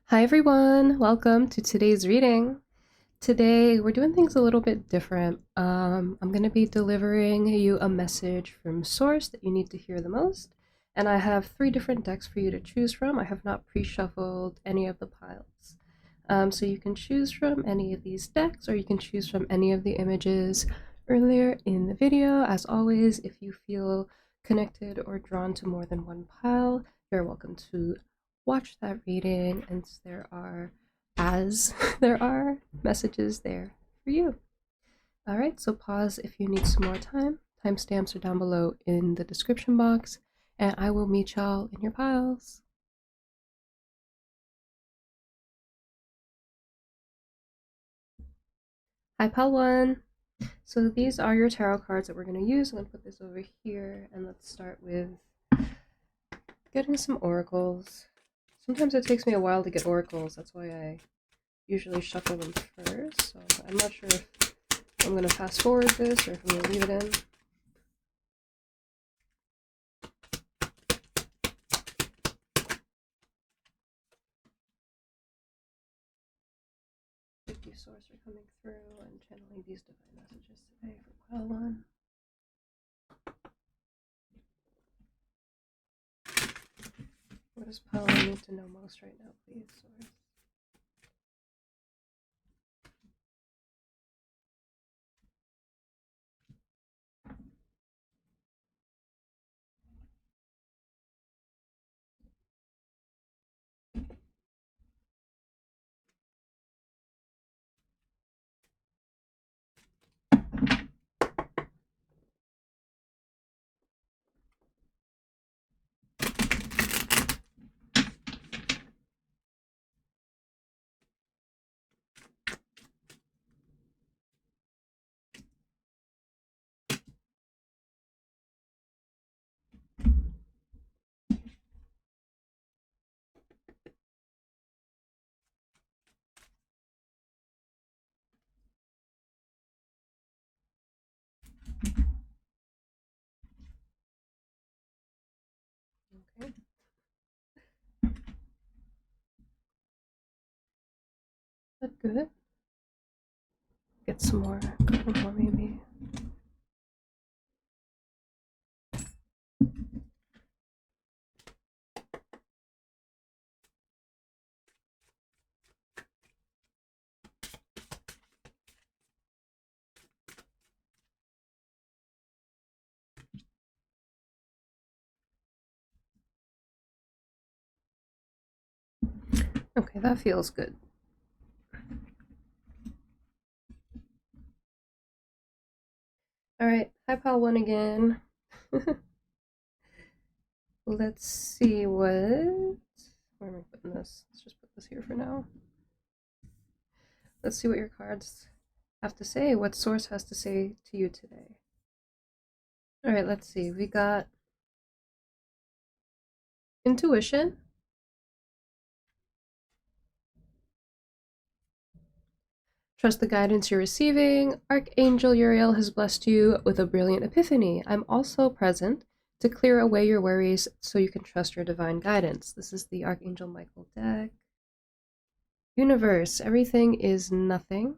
Hi everyone, welcome to today's reading. Today we're doing things a little bit different. I'm going to be delivering you a message from source that you need to hear the most, and I have 3 different decks for you to choose from. I have not pre-shuffled any of the piles. So you can choose from any of these decks, or you can choose from any of the images earlier in the video. As always, if you feel connected or drawn to more than one pile, you're welcome to watch that reading, and there are messages there for you. All right, so pause if you need some more time. Timestamps are down below in the description box, and I will meet y'all in your piles. Hi, pile 1. So these are your tarot cards that we're going to use. I'm going to put this over here, and let's start with getting some oracles. Sometimes it takes me a while to get oracles. That's why I usually shuffle them first. So I'm not sure if I'm going to fast forward this or if I'm going to leave it in. Thank you, Source, for coming through and channeling these divine messages today for pile 1. What does pile 1 need to know most right now, please, Source? Okay. Is that good? Get some more. A couple more, maybe. Okay, that feels good. Alright, hi pile 1 again. Let's see what... Where am I putting this? Let's just put this here for now. Let's see what your cards have to say, what Source has to say to you today. Alright, let's see. We got intuition, trust the guidance you're receiving. Archangel Uriel has blessed you with a brilliant epiphany. I'm also present to clear away your worries so you can trust your divine guidance. This is the Archangel Michael deck. Universe, everything is nothing.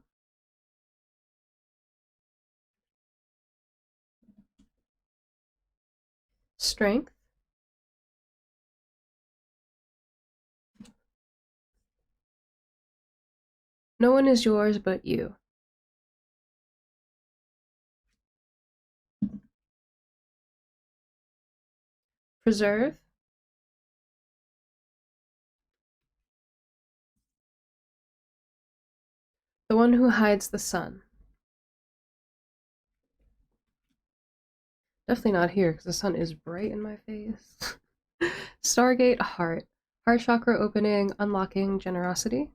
Strength. No one is yours but you. Preserve. The one who hides the sun. Definitely not here because the sun is bright in my face. Stargate, heart. Heart chakra opening, unlocking generosity.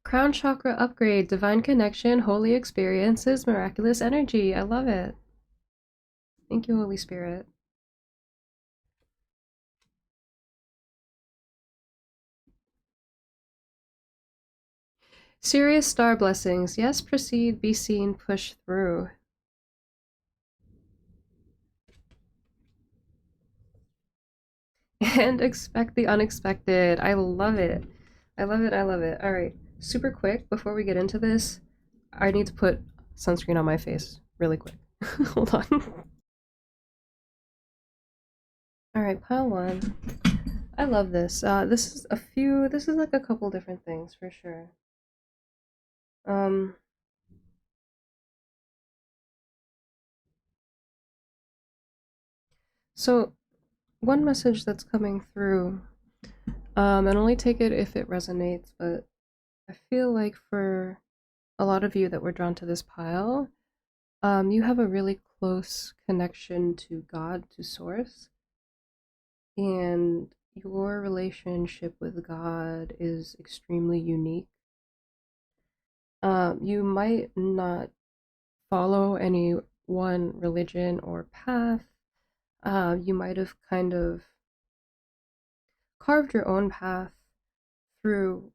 Crown chakra upgrade, divine connection, holy experiences, miraculous energy. I love it. Thank you, Holy Spirit. Serious star blessings. Yes, proceed, be seen, push through. and expect the unexpected. I love it. I love it. I love it. All right. Super quick before we get into this, I need to put sunscreen on my face really quick. Hold on. All right, pile one. I love this. This is like a couple different things for sure. Um, so one message that's coming through, and only take it if it resonates, but I feel like for a lot of you that were drawn to this pile, you have a really close connection to God, to Source, and your relationship with God is extremely unique. You might not follow any one religion or path. You might have kind of carved your own path through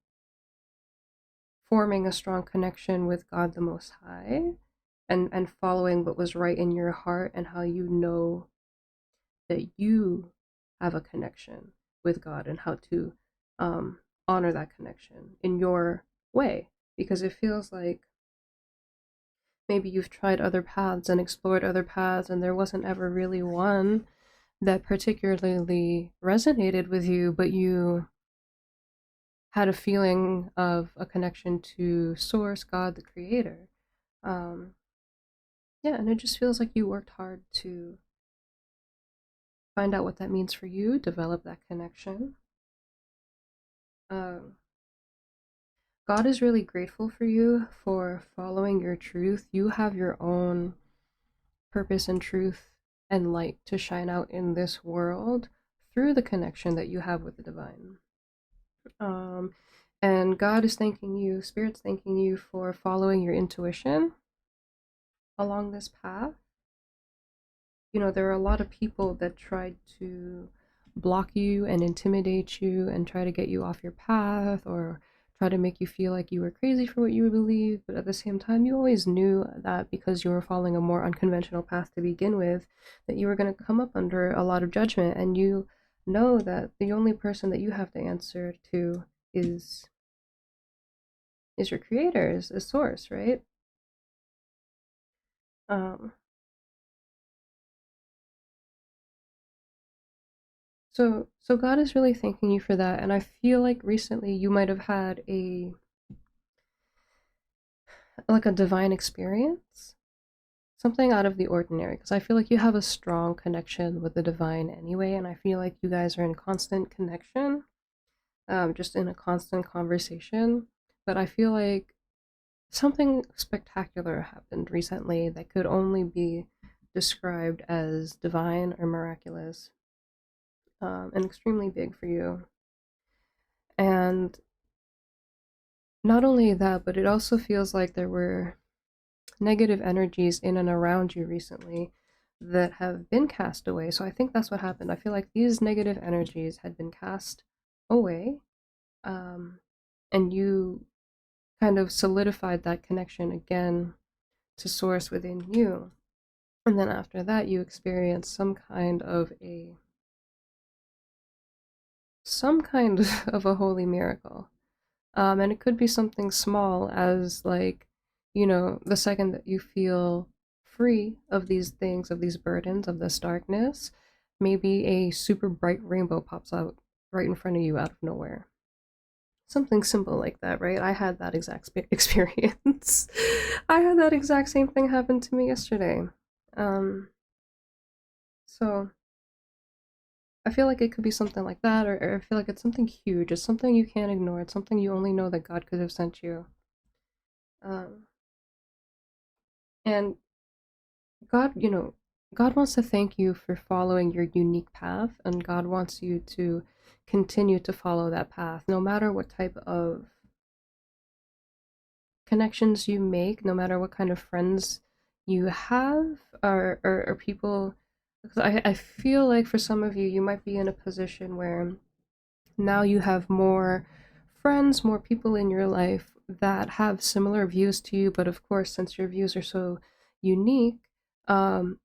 forming a strong connection with God the Most High and following what was right in your heart and how you know that you have a connection with God and how to honor that connection in your way. Because it feels like maybe you've tried other paths and explored other paths, and there wasn't ever really one that particularly resonated with you, but you had a feeling of a connection to Source, God, the Creator. Um, yeah, and it just feels like you worked hard to find out what that means for you, develop that connection. Um, God is really grateful for you for following your truth. You have your own purpose and truth and light to shine out in this world through the connection that you have with the divine. Um, and God is thanking you, Spirit's thanking you for following your intuition along this path. You know, there are a lot of people that tried to block you and intimidate you and try to get you off your path or try to make you feel like you were crazy for what you believe, but at the same time, you always knew that because you were following a more unconventional path to begin with, that you were going to come up under a lot of judgment, and you know that the only person that you have to answer to is your creator, is Source, right? Um, so God is really thanking you for that, and I feel like recently you might have had a divine experience, something out of the ordinary, because I feel like you have a strong connection with the divine anyway, and I feel like you guys are in constant connection, just in a constant conversation. But I feel like something spectacular happened recently that could only be described as divine or miraculous, and extremely big for you. And not only that, but it also feels like there were negative energies in and around you recently that have been cast away. So I think that's what happened. I feel like these negative energies had been cast away, um, and you kind of solidified that connection again to Source within you. And then after that, you experience some kind of a holy miracle. And it could be something small as like, the second that you feel free of these things, of these burdens, of this darkness, maybe a super bright rainbow pops out right in front of you out of nowhere. Something simple like that, right? I had that exact experience. I had that exact same thing happen to me yesterday. Um, so I feel like it could be something like that, or I feel like it's something huge. It's something you can't ignore. It's something you only know that God could have sent you. Um, and God, God wants to thank you for following your unique path, and God wants you to continue to follow that path, no matter what type of connections you make, no matter what kind of friends you have, or people. Because I feel like for some of you, you might be in a position where now you have more friends, more people in your life that have similar views to you, but of course, since your views are so unique, um,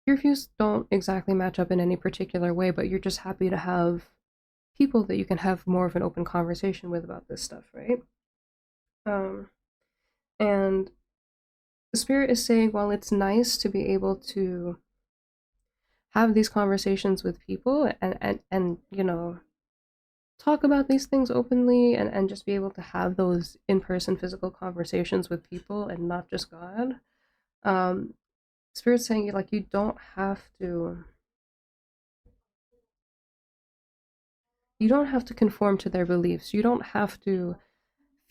your views don't exactly match up in any particular way, but you're just happy to have people that you can have more of an open conversation with about this stuff, right? Um, and the spirit is saying, while it's nice to be able to have these conversations with people and talk about these things openly and just be able to have those in-person physical conversations with people and not just God. Um, Spirit's saying like you don't have to conform to their beliefs. You don't have to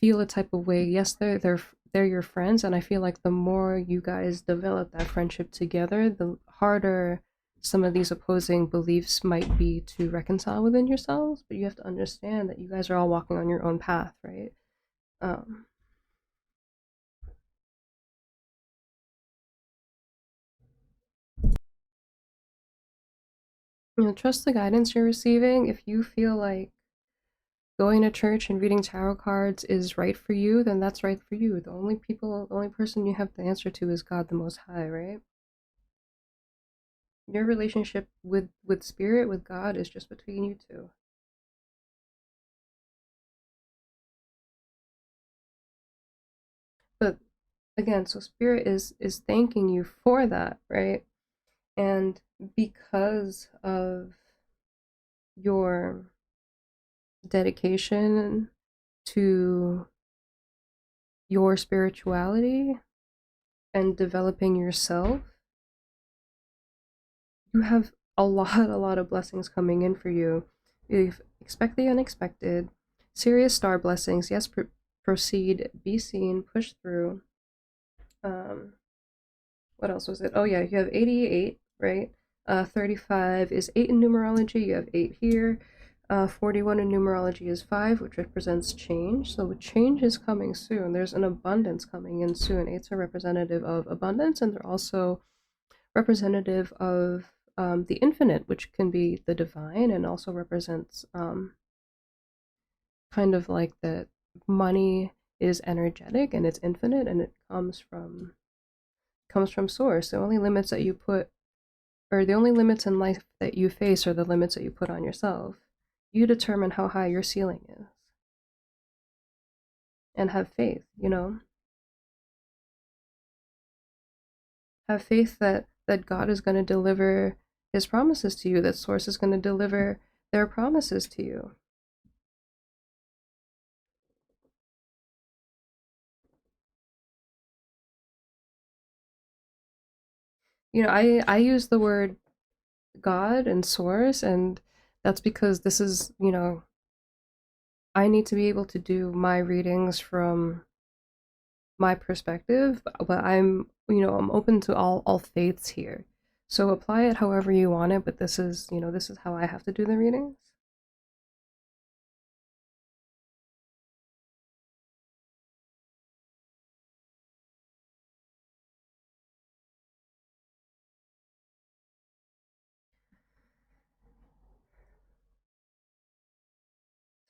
feel a type of way. Yes, they're your friends, and I feel like the more you guys develop that friendship together, the harder some of these opposing beliefs might be to reconcile within yourselves. But you have to understand that you guys are all walking on your own path, right? Um, trust the guidance you're receiving. If you feel like going to church and reading tarot cards is right for you, then that's right for you. The only person you have to answer to is God the Most High, right? Your relationship with spirit, with God, is just between you two. But again, so spirit is thanking you for that, right? And because of your dedication to your spirituality and developing yourself, you have a lot of blessings coming in for you. You expect the unexpected, serious star blessings. Yes, proceed, be seen, push through. Um, what else was it? Oh yeah, you have 88, right? 35 is 8 in numerology. You have 8 here. 41 in numerology is 5, which represents change. So change is coming soon. There's an abundance coming in soon. 8s are representative of abundance, and they're also representative of the infinite, which can be the divine, and also represents kind of like that money is energetic and it's infinite, and it comes from source. The only limits that you put, or the only limits in life that you face, are the limits that you put on yourself. You determine how high your ceiling is, and have faith. Have faith that God is going to deliver His promises to you. That source is going to deliver their promises to you. I use the word God and source, and that's because this is, I need to be able to do my readings from my perspective, but I'm open to all faiths here. So apply it however you want it, but this is how I have to do the readings.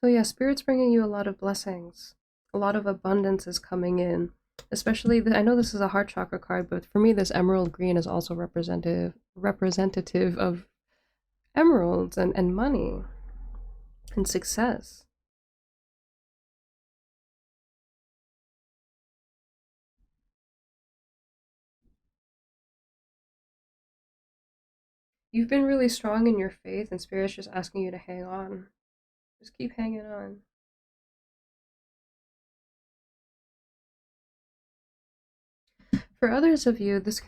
So yeah, Spirit's bringing you a lot of blessings. A lot of abundance is coming in. Especially, I know this is a heart chakra card, but for me, this emerald green is also representative of emeralds and money and success. You've been really strong in your faith, and Spirit's just asking you to hang on. Just keep hanging on. For others of you, this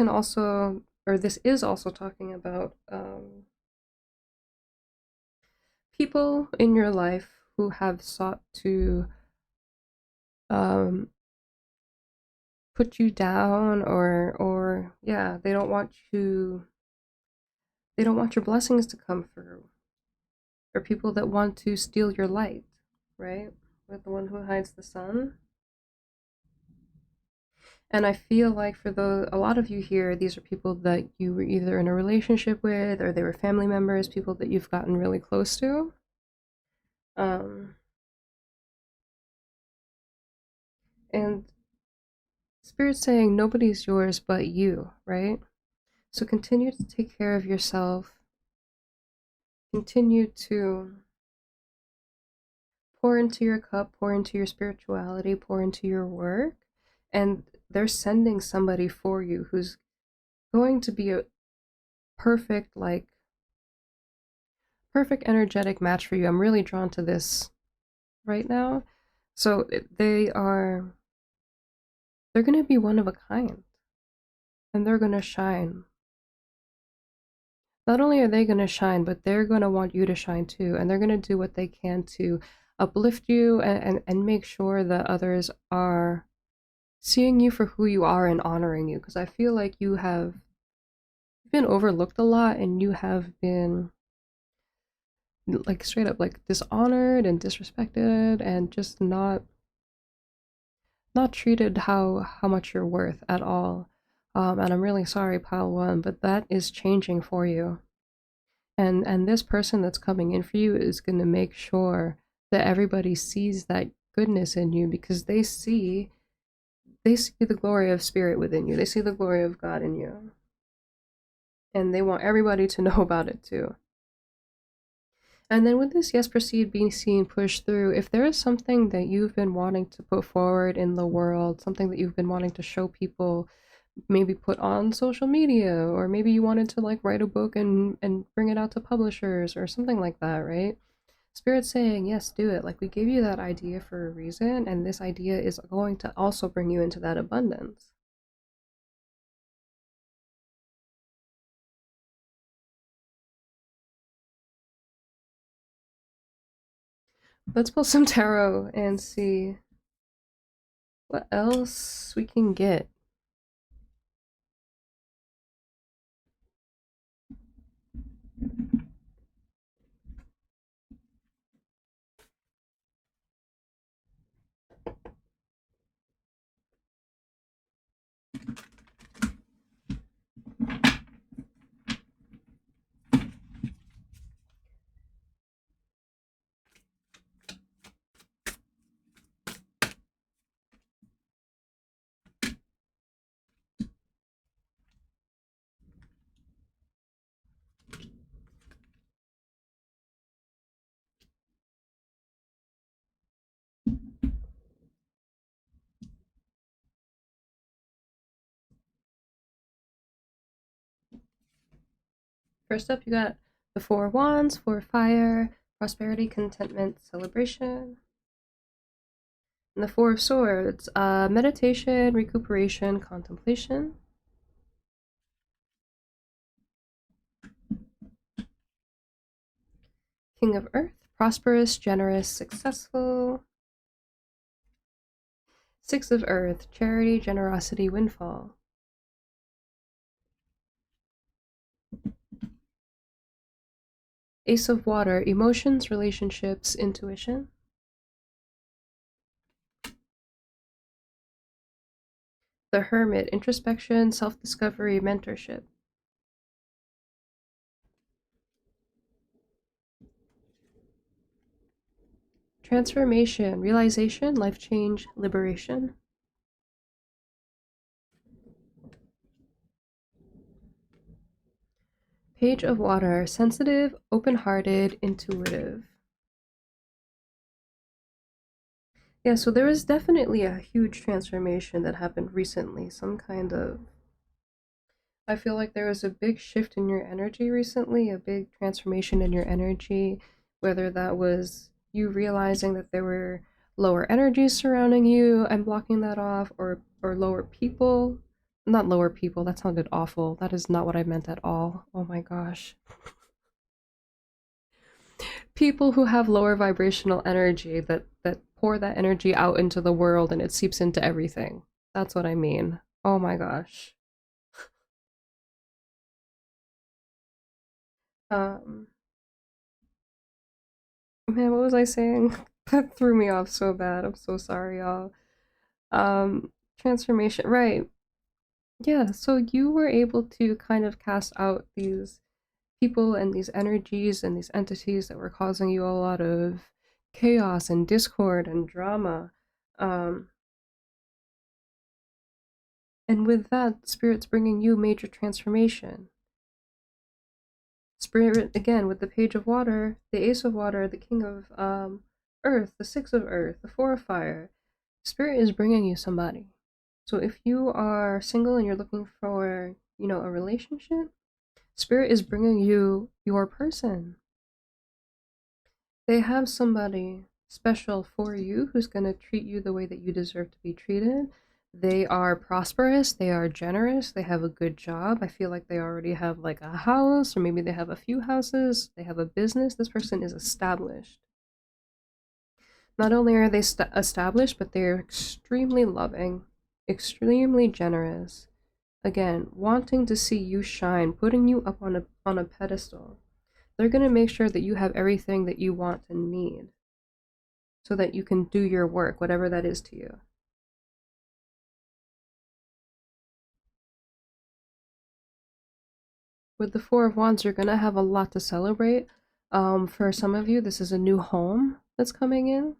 is also talking about people in your life who have sought to um, put you down, or yeah, they don't want your blessings to come through, or people that want to steal your light, right? With the one who hides the sun. And I feel like for a lot of you here, these are people that you were either in a relationship with, or they were family members, people that you've gotten really close to. Um, and Spirit's saying nobody's yours but you, right? So continue to take care of yourself. Continue to pour into your cup, pour into your spirituality, pour into your work. And they're sending somebody for you who's going to be a perfect, like, perfect energetic match for you. I'm really drawn to this right now. So they're going to be one of a kind, and they're going to shine. Not only are they going to shine, but they're going to want you to shine too, and they're going to do what they can to uplift you and make sure that others are seeing you for who you are and honoring you, because I feel like you have been overlooked a lot, and you have been, like, straight up, like, dishonored and disrespected and just not treated how much you're worth at all. And I'm really sorry, pile one, but that is changing for you. And this person that's coming in for you is going to make sure that everybody sees that goodness in you, because they see the glory of spirit within you. They see the glory of God in you. And they want everybody to know about it too. And then with this yes, proceed, be seen, push through, if there is something that you've been wanting to put forward in the world, something that you've been wanting to show people, maybe put on social media, or maybe you wanted to, like, write a book and bring it out to publishers or something like that, right? Spirit's saying, yes, do it. Like, we gave you that idea for a reason, and this idea is going to also bring you into that abundance. Let's pull some tarot and see what else we can get. First up, you got the Four Wands for fire, prosperity, contentment, celebration. And the Four of Swords, meditation, recuperation, contemplation. King of Earth, prosperous, generous, successful. Six of Earth, charity, generosity, windfall. Ace of Water, emotions, relationships, intuition. The Hermit, introspection, self-discovery, mentorship. Transformation, realization, life change, liberation. Page of Water, sensitive, open-hearted, intuitive. Yeah, so there was definitely a huge transformation that happened recently. Some kind of, I feel like there was a big shift in your energy recently, a big transformation in your energy, whether that was you realizing that there were lower energies surrounding you and blocking that off, or lower people. Not lower people, that sounded awful. That is not what I meant at all. Oh my gosh. People who have lower vibrational energy that pour that energy out into the world and it seeps into everything. That's what I mean. Oh my gosh. Um Man, what was I saying? That threw me off so bad. I'm so sorry, y'all. Transformation, right. Yeah, so you were able to kind of cast out these people and these energies and these entities that were causing you a lot of chaos and discord and drama. Um And with that, Spirit's bringing you major transformation. Spirit, again, with the Page of Water, the Ace of Water, the King of Earth, the Six of Earth, the Four of Fire. Spirit is bringing you somebody. So if you are single and you're looking for, a relationship, Spirit is bringing you your person. They have somebody special for you who's going to treat you the way that you deserve to be treated. They are prosperous, they are generous, they have a good job. I feel like they already have like a house, or maybe they have a few houses, they have a business. This person is established. Not only are they established, but they're extremely loving, extremely generous. Again, wanting to see you shine, putting you up on a pedestal. They're going to make sure that you have everything that you want and need so that you can do your work, whatever that is to you. With the Four of Wands, you're going to have a lot to celebrate. For some of you, this is a new home that's coming in.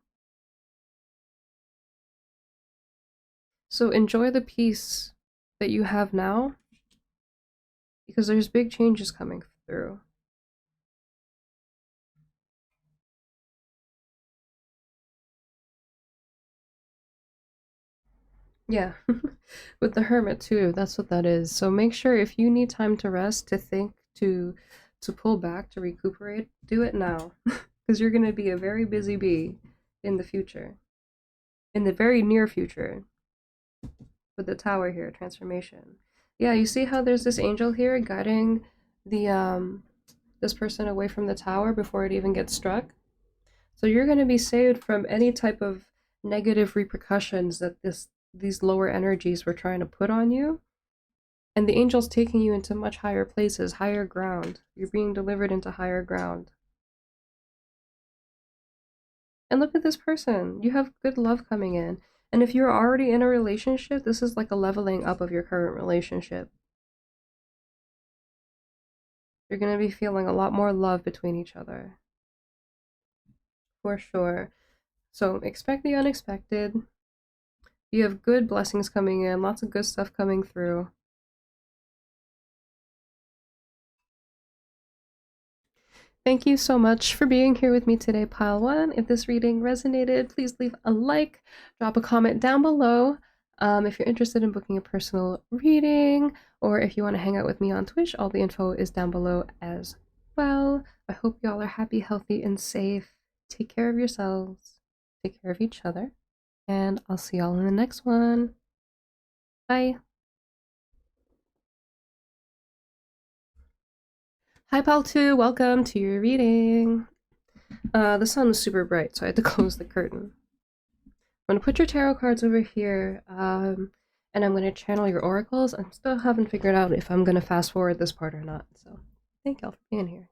So enjoy the peace that you have now, because there's big changes coming through. Yeah, with the Hermit too, that's what that is. So make sure if you need time to rest, to think, to pull back, to recuperate, do it now, because you're going to be a very busy bee in the future, in the very near future, with the Tower here, transformation. Yeah, you see how there's this angel here guiding the this person away from the tower before it even gets struck? So you're going to be saved from any type of negative repercussions that these lower energies were trying to put on you. And the angel's taking you into much higher places, higher ground. You're being delivered into higher ground. And look at this person. You have good love coming in. And if you're already in a relationship, this is like a leveling up of your current relationship. You're going to be feeling a lot more love between each other. For sure. So expect the unexpected. You have good blessings coming in, lots of good stuff coming through. Thank you so much for being here with me today, Pile 1. If this reading resonated, please leave a like, drop a comment down below. If you're interested in booking a personal reading, or if you want to hang out with me on Twitch, all the info is down below as well. I hope y'all are happy, healthy, and safe. Take care of yourselves. Take care of each other. And I'll see y'all in the next one. Bye. Hi, Pal 2. Welcome to your reading. The sun was super bright, so I had to close the curtain. I'm going to put your tarot cards over here, and I'm going to channel your oracles. I still haven't figured out if I'm going to fast forward this part or not, so thank y'all for being here.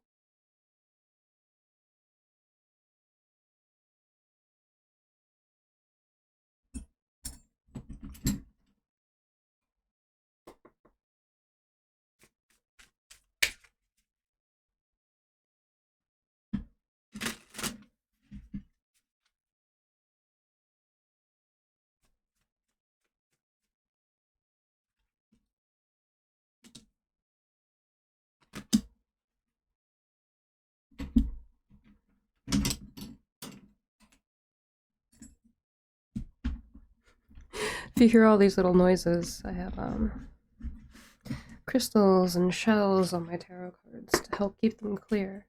If you hear all these little noises, I have crystals and shells on my tarot cards to help keep them clear.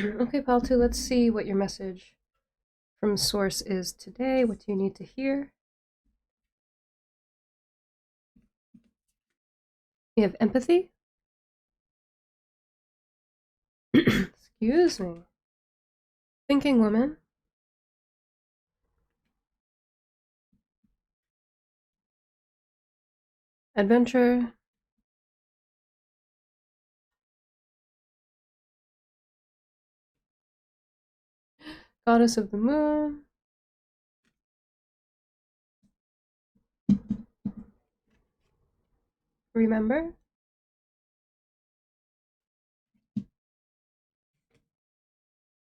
Okay, Pal 2, let's see what your message from Source is today. What do you need to hear? We have empathy. Excuse me. Thinking woman. Adventure. Goddess of the moon. Remember.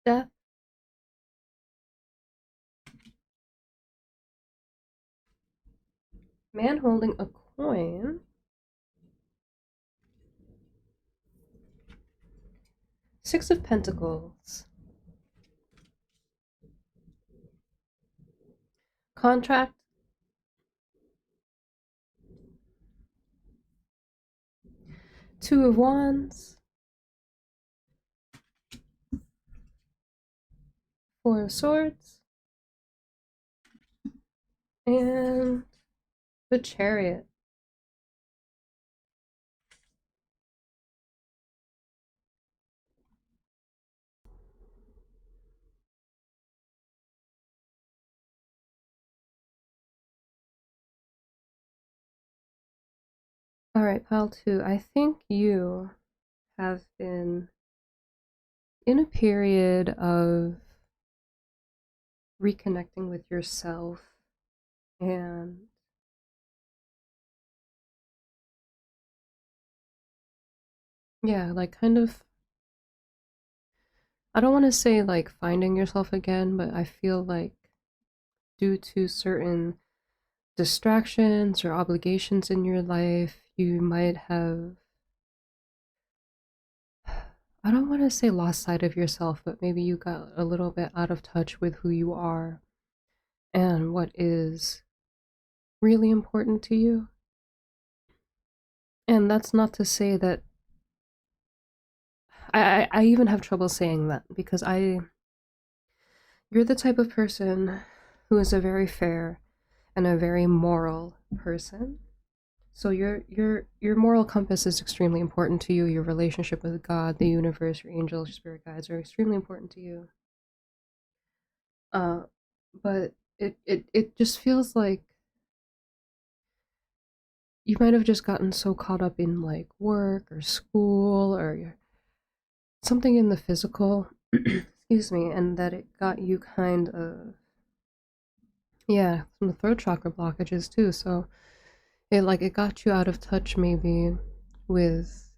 Death. Man holding a coin. Six of Pentacles. Contract. Two of Wands. Four of Swords. And the Chariot. All right, pile two. I think you have been in a period of reconnecting with yourself and yeah, like kind of, I don't want to say like finding yourself again, but I feel like due to certain distractions or obligations in your life, you might have, I don't want to say lost sight of yourself, but maybe you got a little bit out of touch with who you are and what is really important to you. And that's not to say that I even have trouble saying that because you're the type of person who is a very fair and a very moral person. So your moral compass is extremely important to you. Your relationship with God, the universe, your angels, your spirit guides are extremely important to you. Uh, but it just feels like you might have just gotten so caught up in like work or school or something in the physical, excuse me, and that it got you kind of, yeah, some throat chakra blockages too. So it got you out of touch maybe with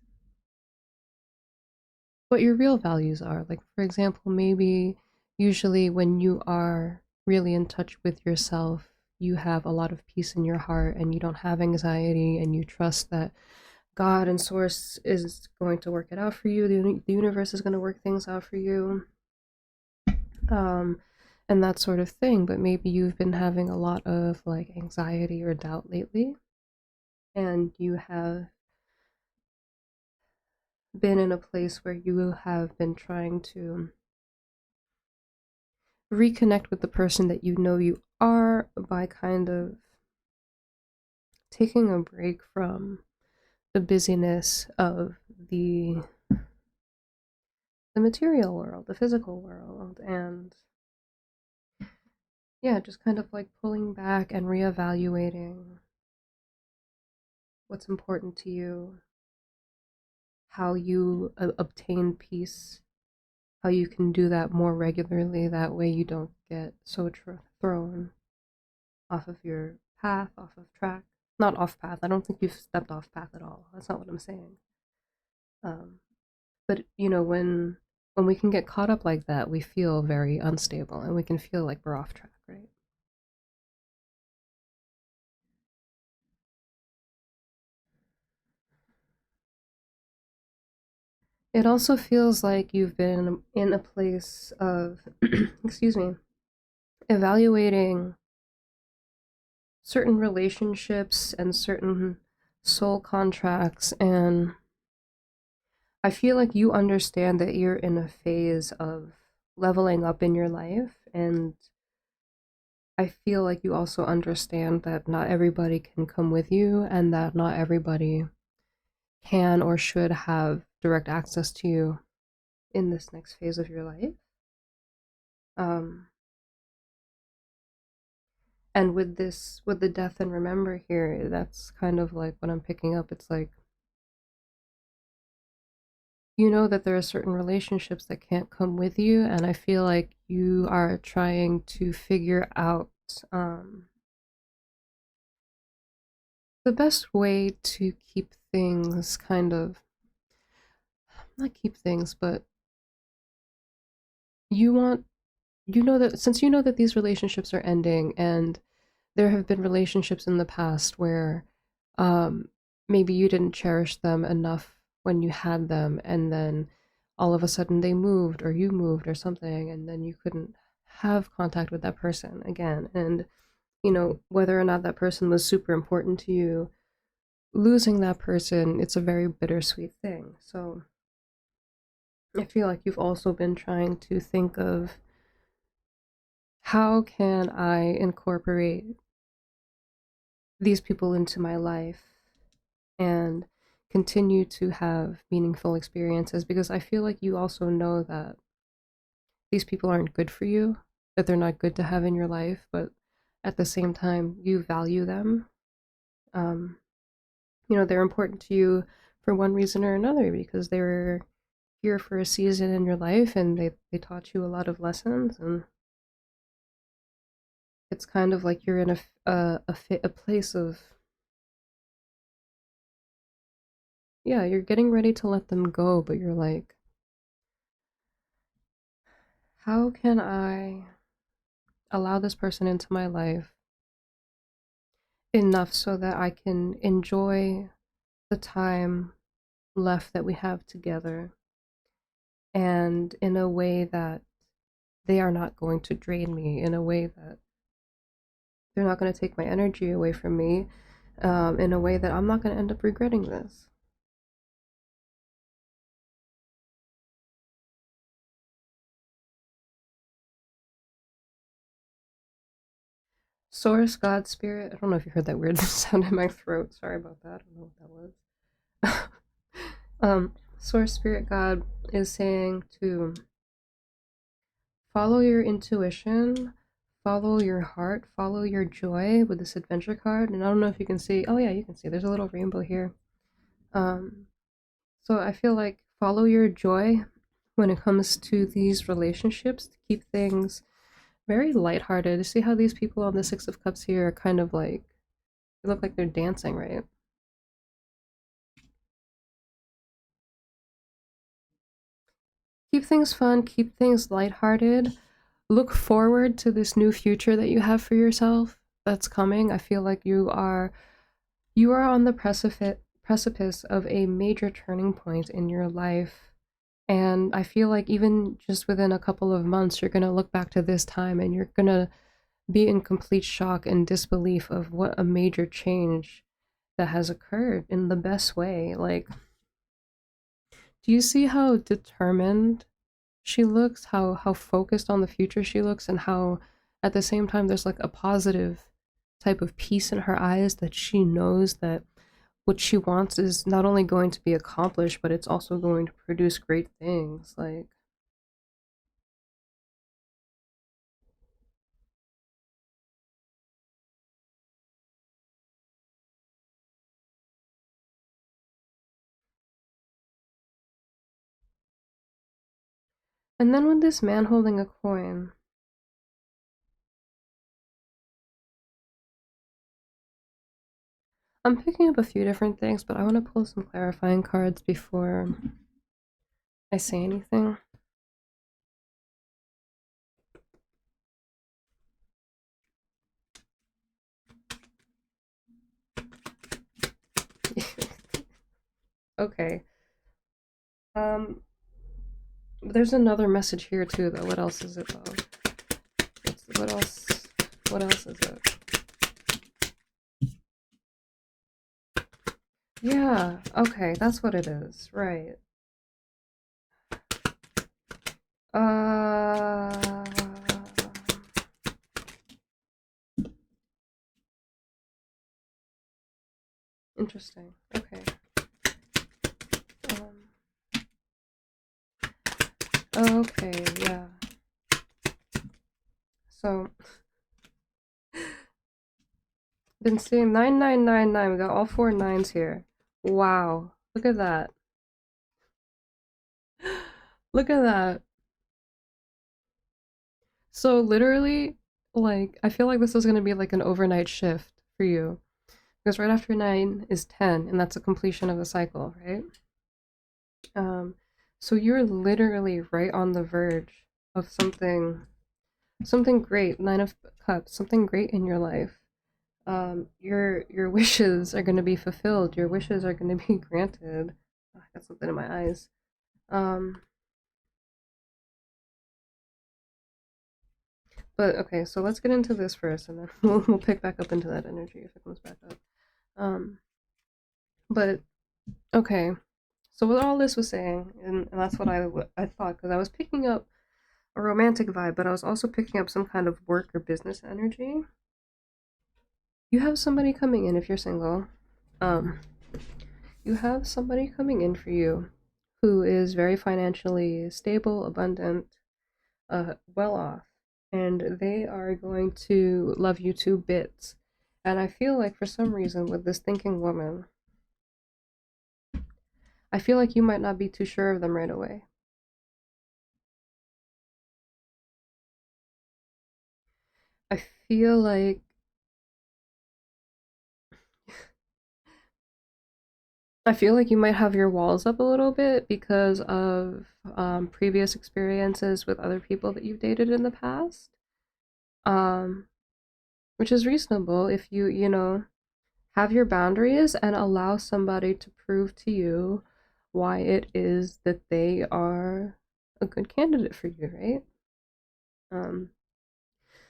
what your real values are. Like for example, maybe usually when you are really in touch with yourself, you have a lot of peace in your heart and you don't have anxiety and you trust that God and source is going to work it out for you. The universe is going to work things out for you. Um and that sort of thing, but maybe you've been having a lot of like anxiety or doubt lately and you have been in a place where you have been trying to reconnect with the person that you know you are by kind of taking a break from the busyness of the material world, the physical world, and yeah, just kind of like pulling back and reevaluating what's important to you, how you obtain peace, how you can do that more regularly. That way you don't get so thrown off of your path, off of track. Not off path. I don't think you've stepped off path at all. That's not what I'm saying. Um, but you know, when we can get caught up like that, we feel very unstable, and we can feel like we're off track, right? It also feels like you've been in a place of, excuse me, evaluating certain relationships and certain soul contracts, and I feel like you understand that you're in a phase of leveling up in your life, and I feel like you also understand that not everybody can come with you and that not everybody can or should have direct access to you in this next phase of your life. And with this, with the death and remember here, that's kind of like what I'm picking up. It's like, you know that there are certain relationships that can't come with you, and I feel like you are trying to figure out the best way to keep things kind of, not keep things, but you want, you know that since you know that these relationships are ending, and there have been relationships in the past where um, maybe you didn't cherish them enough when you had them, and then all of a sudden they moved or you moved or something, and then you couldn't have contact with that person again. And, you know, whether or not that person was super important to you, losing that person, it's a very bittersweet thing. So I feel like you've also been trying to think of how can I incorporate these people into my life and continue to have meaningful experiences, because I feel like you also know that these people aren't good for you, that they're not good to have in your life, but at the same time, you value them. Um, you know, they're important to you for one reason or another because they were here for a season in your life and they taught you a lot of lessons. And it's kind of like you're in a place of, yeah, you're getting ready to let them go, but you're like, how can I allow this person into my life enough so that I can enjoy the time left that we have together, and in a way that they are not going to drain me, in a way that they're not going to take my energy away from me, in a way that I'm not going to end up regretting this. Source, God, Spirit. I don't know if you heard that weird sound in my throat. Sorry about that. I don't know what that was. Source, Spirit, God is saying to follow your intuition, follow your heart, follow your joy with this adventure card. And I don't know if you can see. Oh yeah, you can see. There's a little rainbow here. Um, so I feel like follow your joy when it comes to these relationships to keep things very lighthearted. See how these people on the Six of Cups here are kind of like, they look like they're dancing, right? Keep things fun, keep things lighthearted. Look forward to this new future that you have for yourself that's coming. I feel like you are on the precipice of a major turning point in your life. And I feel like even just within a couple of months, you're going to look back to this time and you're going to be in complete shock and disbelief of what a major change that has occurred in the best way. Like, do you see how determined she looks, how focused on the future she looks, and how at the same time there's like a positive type of peace in her eyes, that she knows that what she wants is not only going to be accomplished, but it's also going to produce great things. Like, and then with this man holding a coin, I'm picking up a few different things, but I want to pull some clarifying cards before I say anything. Okay. Um, there's another message here too, though. What else is it, though? What else? What else is it? Yeah. Okay, that's what it is. Right. Uh. Interesting. Okay. Okay, yeah. So, been seeing 9999. We got all four nines here. Wow. Look at that. Look at that. So literally, like, I feel like this is gonna be like an overnight shift for you. Because right after 9 is 10, and that's a completion of the cycle, right? Um, so you're literally right on the verge of something great, Nine of Cups, something great in your life. Your wishes are gonna be fulfilled. Your wishes are gonna be granted. Oh, I got something in my eyes. Um, but okay, so let's get into this first, and then we'll pick back up into that energy if it comes back up. Um, but okay, so what all this was saying, and that's what I thought, because I was picking up a romantic vibe, but I was also picking up some kind of work or business energy. You have somebody coming in if you're single. Um, you have somebody coming in for you who is very financially stable, abundant, well off, and they are going to love you to bits. And I feel like for some reason with this thinking woman, I feel like you might not be too sure of them right away. I feel like I feel like you might have your walls up a little bit because of previous experiences with other people that you've dated in the past. Um, which is reasonable if you have your boundaries and allow somebody to prove to you why it is that they are a good candidate for you, right? Um,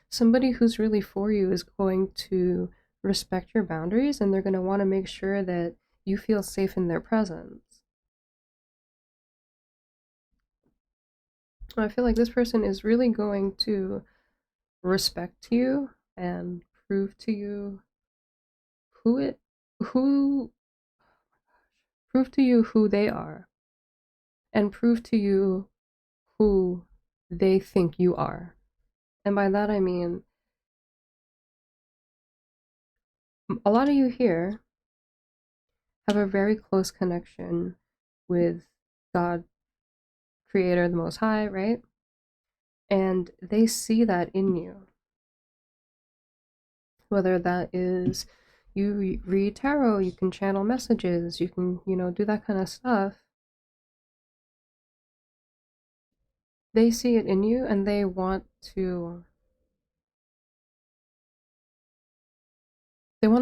somebody who's really for you is going to respect your boundaries and they're going to want to make sure that you feel safe in their presence. I feel like this person is really going to respect you and prove to you who it who prove to you who they are and prove to you who they think you are. And by that I mean a lot of you here have a very close connection with God, Creator, the Most High, right? And they see that in you. Whether that is you read tarot, you can channel messages, you can, do that kind of stuff. They see it in you and they want to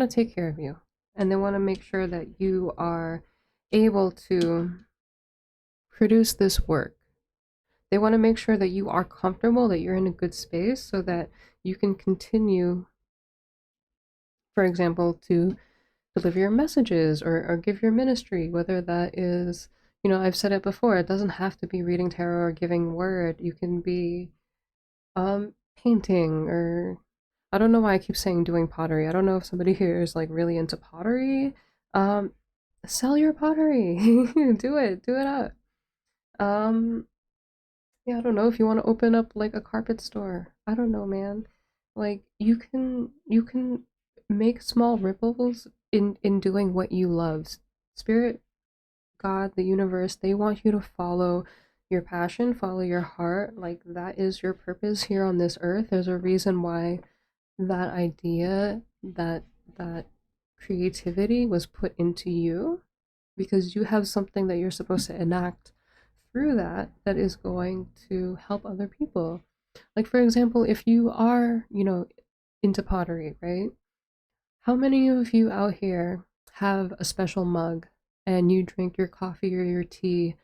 take care of you and they want to make sure that you are able to produce this work. They want to make sure that you are comfortable, that you're in a good space so that you can continue, for example, to deliver your messages or give your ministry, whether that is, I've said it before, it doesn't have to be reading tarot or giving word. You can be painting or I don't know why I keep saying doing pottery. I don't know if somebody here is like really into pottery. Um, sell your pottery. Do it up. Um, yeah, I don't know if you want to open up like a carpet store. I don't know, man. Like you can make small ripples in doing what you love. Spirit, God, the universe, they want you to follow your passion, follow your heart. Like that is your purpose here on this earth. There's a reason why that idea, that creativity was put into you because you have something that you're supposed to enact through that is going to help other people. Like for example, if you are, into pottery, right? How many of you out here have a special mug and you drink your coffee or your tea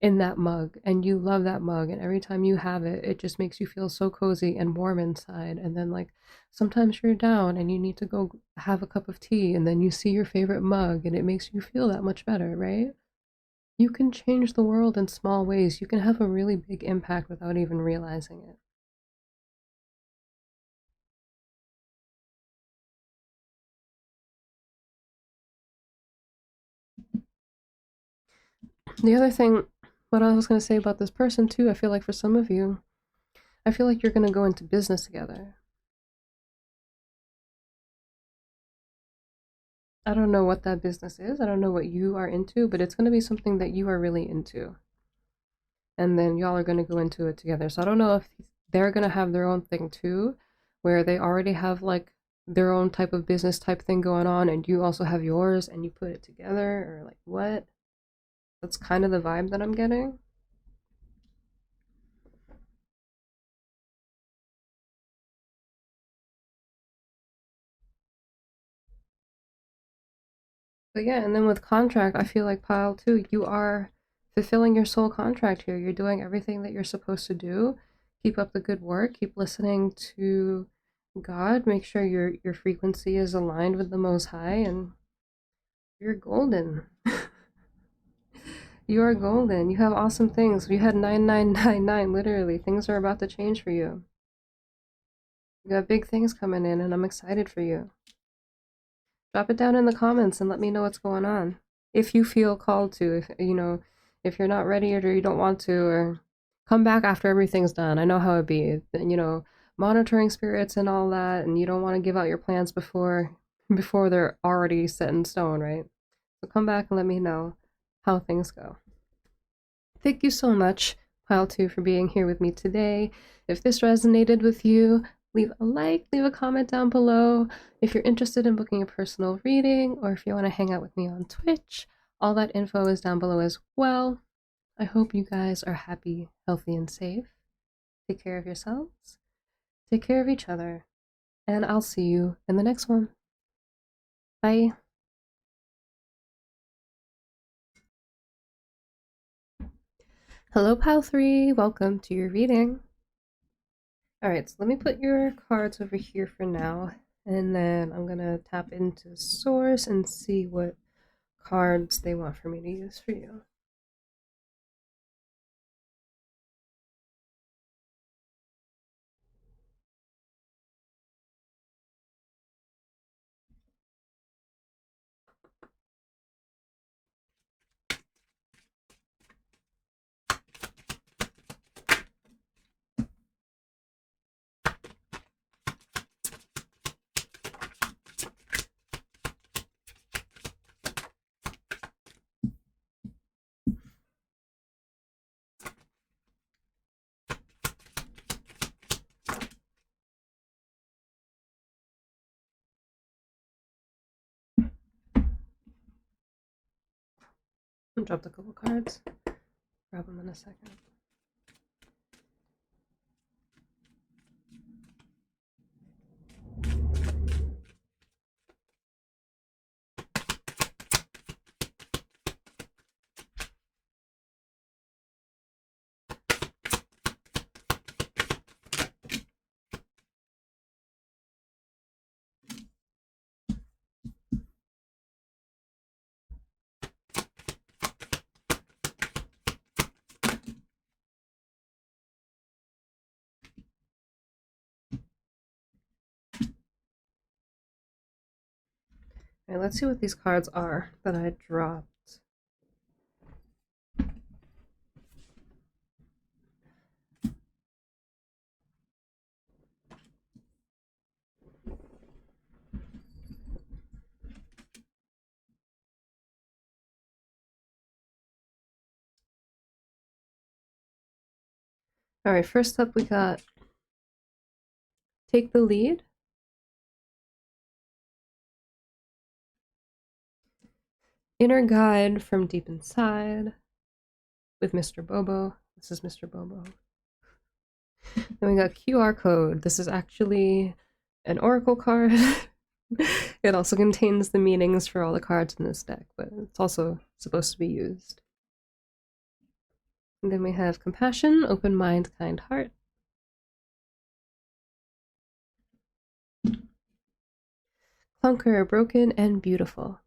in that mug and you love that mug and every time you have it, it just makes you feel so cozy and warm inside. And then like sometimes you're down and you need to go have a cup of tea and then you see your favorite mug and it makes you feel that much better, right? You can change the world in small ways. You can have a really big impact without even realizing it. The other thing what I was going to say about this person too, I feel like for some of you, I feel like you're going to go into business together. I don't know what that business is. I don't know what you are into, but it's going to be something that you are really into. And then y'all are going to go into it together. So I don't know if they're going to have their own thing too, where they already have like their own type of business type thing going on, and you also have yours and you put it together, or like what? That's kind of the vibe that I'm getting. But yeah, and then with contract, I feel like pile two, you are fulfilling your soul contract here. You're doing everything that you're supposed to do. Keep up the good work. Keep listening to God. Make sure your frequency is aligned with the Most High, and you're golden. You are golden. You have awesome things. You had 9999, literally. Things are about to change for you. You got big things coming in, and I'm excited for you. Drop it down in the comments and let me know what's going on. If you feel called to, if you know, if you're not ready or you don't want to, or come back after everything's done. I know how it be, you know, monitoring spirits and all that, and you don't want to give out your plans before they're already set in stone, right? So come back and let me know how things go. Thank you so much, Pile 2, for being here with me today. If this resonated with you, leave a like, leave a comment down below. If you're interested in booking a personal reading, or if you want to hang out with me on Twitch, all that info is down below as well. I hope you guys are happy, healthy, and safe. Take care of yourselves, take care of each other, and I'll see you in the next one. Bye. Hello, Pile 3. Welcome to your reading. Alright, so let me put your cards over here for now, and then I'm gonna tap into Source and see what cards they want for me to use for you. I dropped a couple cards. Grab them in a second. Alright, let's see what these cards are that I dropped. Alright, first up we got Take the Lead. Inner Guide from Deep Inside with Mr. Bobo. This is Mr. Bobo. Then we got QR Code. This is actually an oracle card. It also contains the meanings for all the cards in this deck, but it's also supposed to be used. And then we have Compassion, Open Mind, Kind Heart. Clunker, Broken and Beautiful.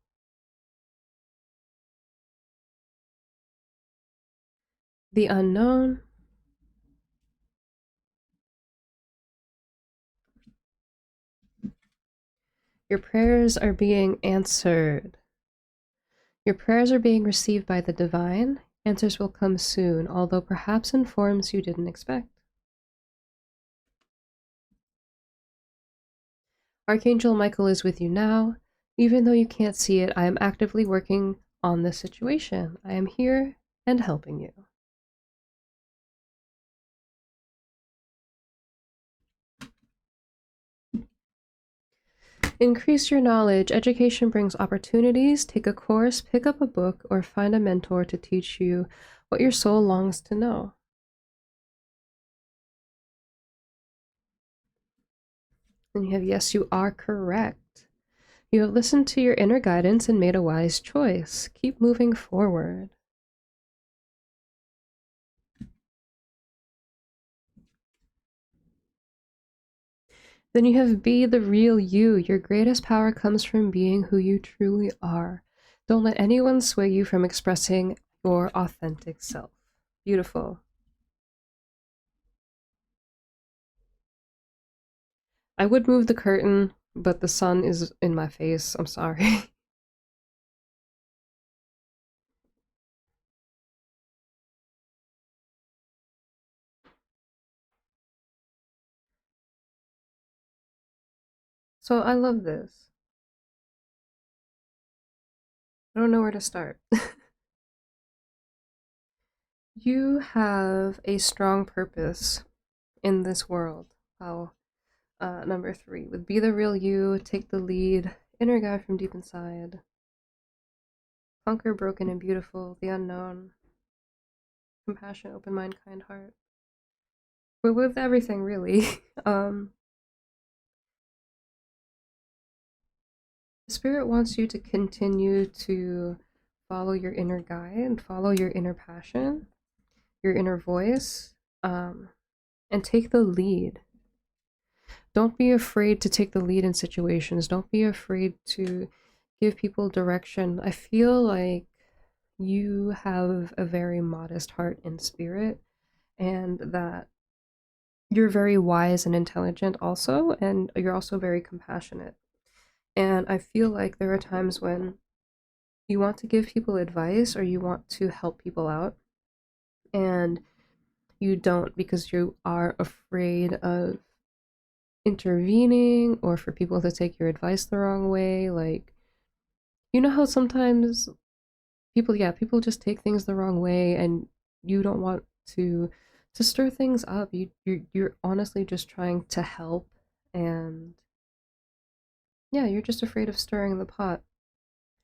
The Unknown. Your prayers are being answered. Your prayers are being received by the divine. Answers will come soon, although perhaps in forms you didn't expect. Archangel Michael is with you now. Even though you can't see it, I am actively working on this situation. I am here and helping you. Increase your knowledge. Education brings opportunities. Take a course, pick up a book, or find a mentor to teach you what your soul longs to know. And you have, yes, you are correct. You have listened to your inner guidance and made a wise choice. Keep moving forward. Then you have be the real you. Your greatest power comes from being who you truly are. Don't let anyone sway you from expressing your authentic self. Beautiful. I would move the curtain, but the sun is in my face. I'm sorry. So I love this. I don't know where to start. You have a strong purpose in this world. Wow. Number 3, with be the real you, take the lead, inner guide from deep inside, conquer broken and beautiful, the unknown, compassion, open mind, kind heart. But with everything, really. Spirit wants you to continue to follow your inner guide, follow your inner passion, your inner voice, and take the lead. Don't be afraid to take the lead in situations. Don't be afraid to give people direction. I feel like you have a very modest heart and spirit, and that you're very wise and intelligent also, and you're also very compassionate. And I feel like there are times when you want to give people advice or you want to help people out, and you don't because you are afraid of intervening or for people to take your advice the wrong way. Like, you know how sometimes people just take things the wrong way, and you don't want to stir things up. You're honestly just trying to help, and yeah, you're just afraid of stirring the pot.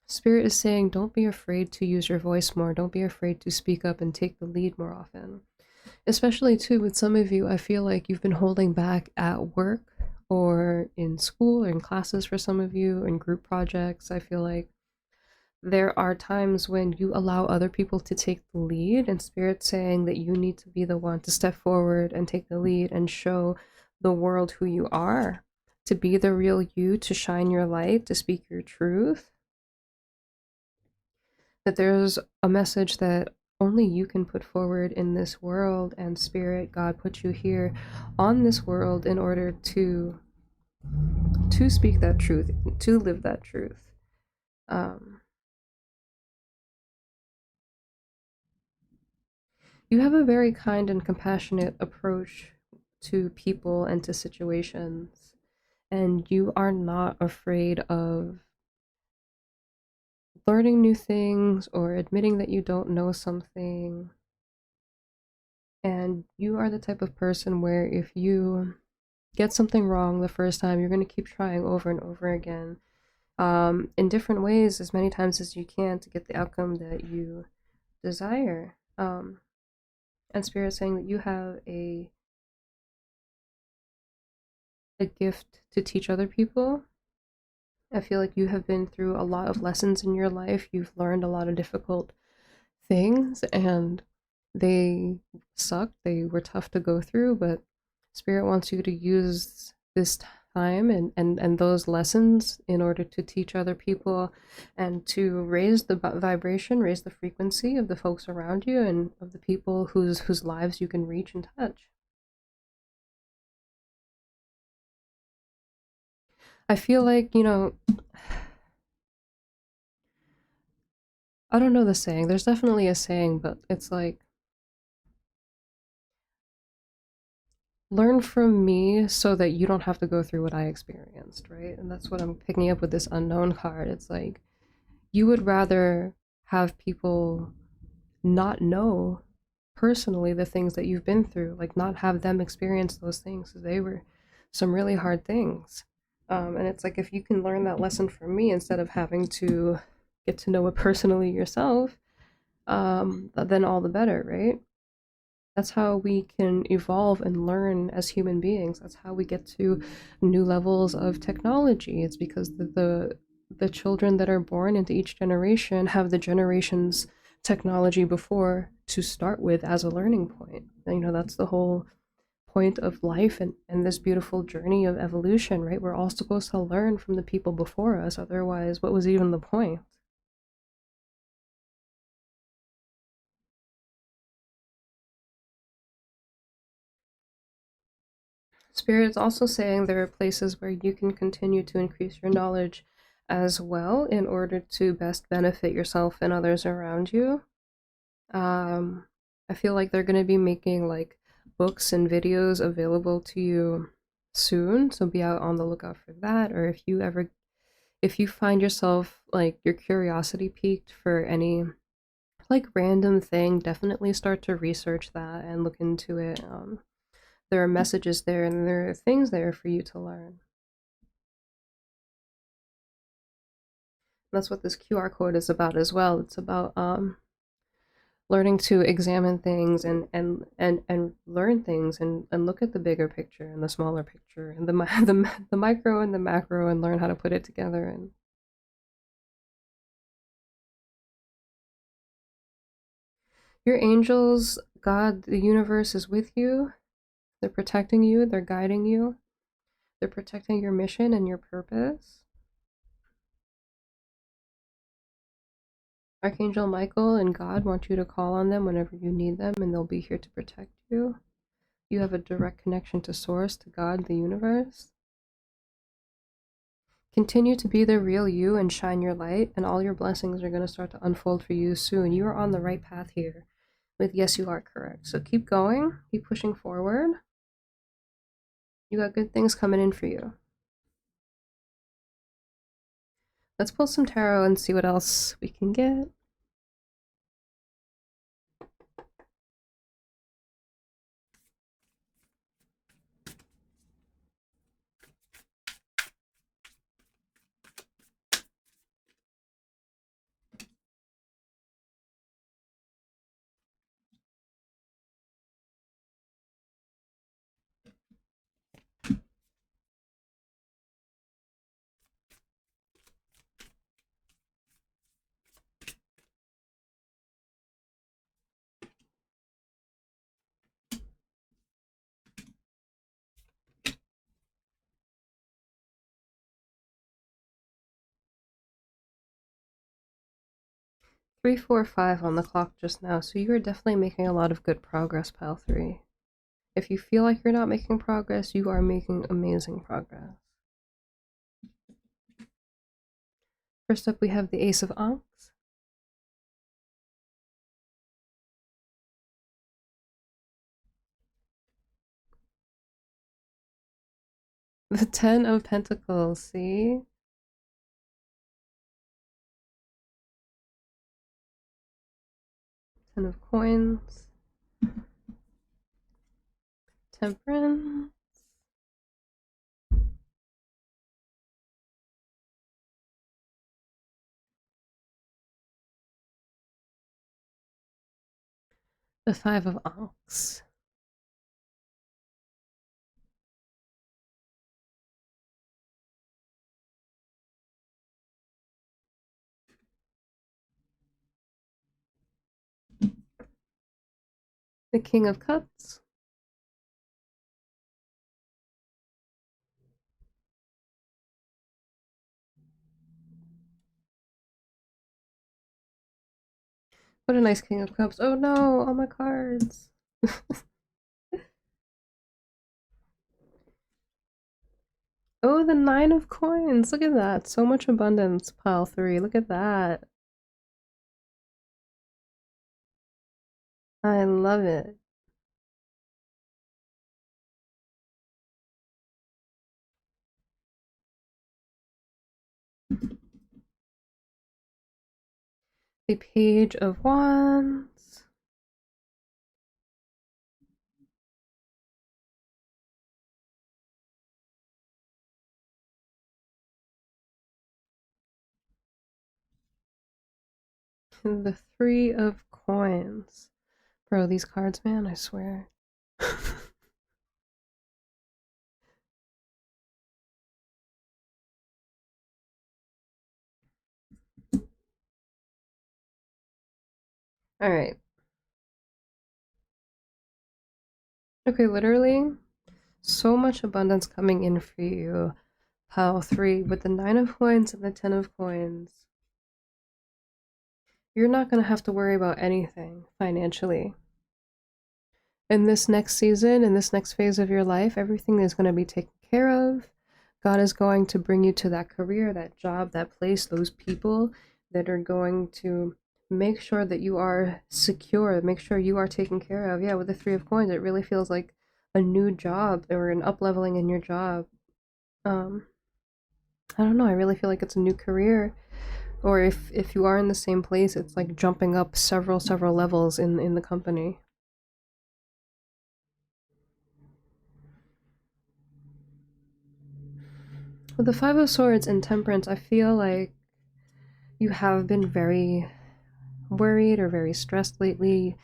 Spirit is saying, don't be afraid to use your voice more. Don't be afraid to speak up and take the lead more often. Especially, too, with some of you, I feel like you've been holding back at work or in school or in classes for some of you, in group projects. I feel like there are times when you allow other people to take the lead, and Spirit's saying that you need to be the one to step forward and take the lead and show the world who you are, to be the real you, to shine your light, to speak your truth. That there's a message that only you can put forward in this world, and Spirit, God put you here on this world in order to speak that truth, to live that truth. You have a very kind and compassionate approach to people and to situations, and you are not afraid of learning new things or admitting that you don't know something. And you are the type of person where if you get something wrong the first time, you're going to keep trying over and over again, in different ways, as many times as you can, to get the outcome that you desire. And Spirit saying that you have a gift to teach other people. I feel like you have been through a lot of lessons in your life. You've learned a lot of difficult things, and they sucked. They were tough to go through, but Spirit wants you to use this time and those lessons in order to teach other people and to raise the vibration, raise the frequency of the folks around you and of the people whose lives you can reach and touch. I feel like, I don't know the saying. There's definitely a saying, but it's like, learn from me so that you don't have to go through what I experienced, right? And that's what I'm picking up with this unknown card. It's like, you would rather have people not know personally the things that you've been through, like not have them experience those things, 'cause they were some really hard things. And it's like, if you can learn that lesson from me instead of having to get to know it personally yourself, then all the better, right? That's how we can evolve and learn as human beings. That's how we get to new levels of technology. It's because the children that are born into each generation have the generation's technology before to start with as a learning point. And, that's the whole point of life and this beautiful journey of evolution, right? We're all supposed to learn from the people before us. Otherwise, what was even the point? Spirit is also saying there are places where you can continue to increase your knowledge as well in order to best benefit yourself and others around you. Um, I feel like they're going to be making like books and videos available to you soon, so be out on the lookout for that. Or if you find yourself like your curiosity piqued for any like random thing, definitely start to research that and look into it. There are messages there and there are things there for you to learn. That's what this QR code is about as well. It's about learning to examine things and learn things and look at the bigger picture and the smaller picture and the micro and the macro and learn how to put it together. And your angels, God, the universe is with you. They're protecting you, they're guiding you, they're protecting your mission and your purpose. Archangel Michael and God want you to call on them whenever you need them, and they'll be here to protect you. You have a direct connection to Source, to God, the universe. Continue to be the real you and shine your light, and all your blessings are going to start to unfold for you soon. You are on the right path here with yes, you are correct. So keep going, keep pushing forward. You got good things coming in for you. Let's pull some tarot and see what else we can get. Three, four, five on the clock just now, so you are definitely making a lot of good progress, pile three. If you feel like you're not making progress, you are making amazing progress. First up, we have the Ace of Ankhs. The Ten of Pentacles, see? Ten of Coins. Temperance. The Five of Ankhs. The King of Cups. What a nice King of Cups. Oh no, all my cards. Oh, the Nine of Coins. Look at that. So much abundance, pile three. Look at that. I love it. The Page of Wands. The Three of Coins. Bro, these cards, man, I swear. Alright. Okay, literally, so much abundance coming in for you. Pile 3 with the 9 of Coins and the 10 of Coins. You're not going to have to worry about anything financially. In this next season, in this next phase of your life, everything is going to be taken care of. God is going to bring you to that career, that job, that place, those people that are going to make sure that you are secure, make sure you are taken care of. Yeah, with the Three of Coins, it really feels like a new job or an up leveling in your job. Um, I don't know, I really feel like it's a new career. Or if you are in the same place, it's like jumping up several levels in the company. With the Five of Swords and Temperance, I feel like you have been very worried or very stressed lately,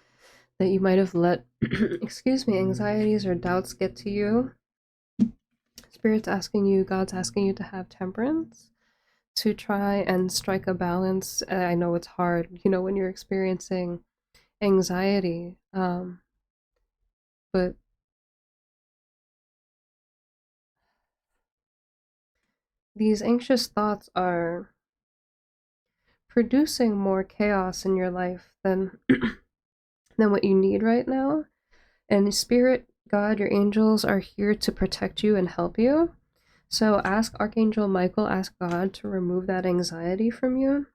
that you might have let, excuse me, anxieties or doubts get to you. Spirit's asking you, God's asking you to have temperance, to try and strike a balance. I know it's hard, you know, when you're experiencing anxiety, but these anxious thoughts are producing more chaos in your life than than what you need right now. And Spirit, God, your angels are here to protect you and help you. So ask Archangel Michael, ask God to remove that anxiety from you.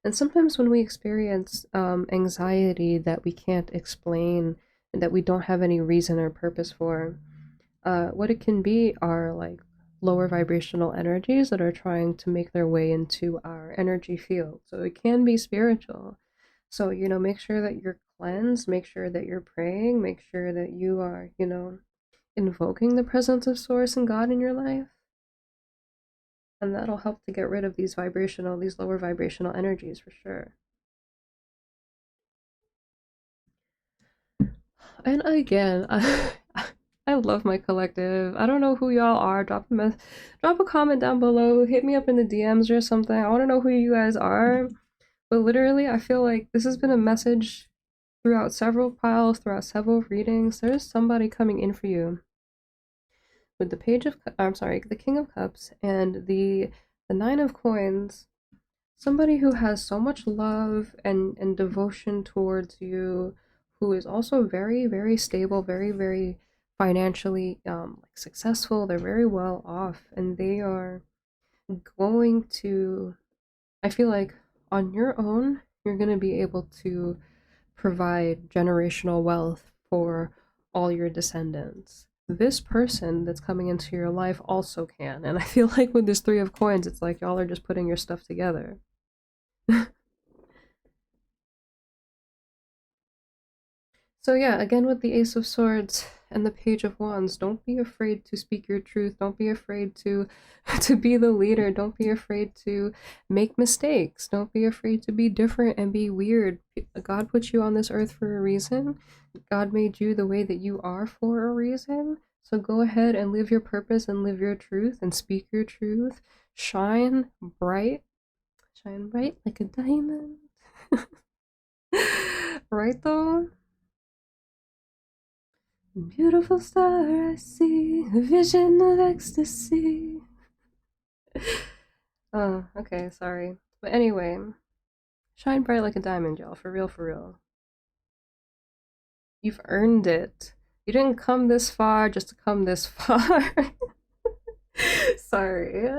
And sometimes when we experience anxiety that we can't explain and that we don't have any reason or purpose for, what it can be are like lower vibrational energies that are trying to make their way into our energy field. So it can be spiritual. So, you know, make sure that you're cleansed, make sure that you're praying, make sure that you are, you know, invoking the presence of Source and God in your life. And that'll help to get rid of these lower vibrational energies for sure. And again, I love my collective. I don't know who y'all are. Drop a comment down below. Hit me up in the DMs or something. I want to know who you guys are. But literally, I feel like this has been a message throughout several piles, throughout several readings. There's somebody coming in for you with the the King of Cups and the Nine of Coins. Somebody who has so much love and devotion towards you, who is also very stable, very financially like successful. They're very well off, and they are going to, I feel like on your own you're going to be able to provide generational wealth for all your descendants. This person that's coming into your life also can, and I feel like with this Three of Coins, it's like y'all are just putting your stuff together. So yeah, again with the Ace of Swords and the Page of Wands, don't be afraid to speak your truth. Don't be afraid to to be the leader. Don't be afraid to make mistakes. Don't be afraid to be different and be weird. God put you on this earth for a reason. God made you the way that you are for a reason. So go ahead and live your purpose and live your truth and speak your truth. Shine bright. Shine bright like a diamond. Right though? Beautiful star I see, a vision of ecstasy. Oh, okay, sorry. But anyway, shine bright like a diamond, y'all. For real, for real. You've earned it. You didn't come this far just to come this far. Sorry.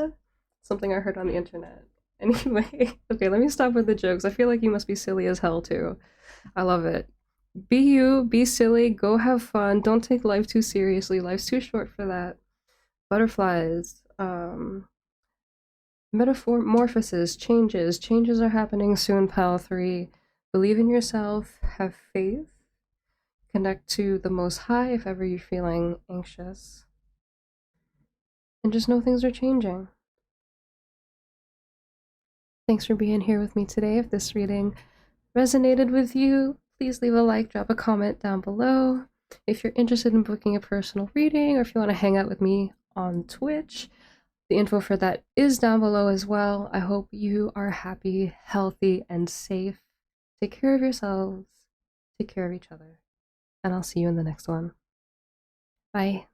Something I heard on the internet. Anyway, okay, let me stop with the jokes. I feel like you must be silly as hell too. I love it. Be you, be silly, go have fun. Don't take life too seriously. Life's too short for that. Butterflies, metamorphoses, changes are happening soon, pile 3. Believe in yourself, have faith, connect to the most high if ever you're feeling anxious, and just know things are changing. Thanks for being here with me today. If this reading resonated with you, please leave a like, drop a comment down below. If you're interested in booking a personal reading, or if you want to hang out with me on Twitch, the info for that is down below as well. I hope you are happy, healthy, and safe. Take care of yourselves, take care of each other, and I'll see you in the next one. Bye.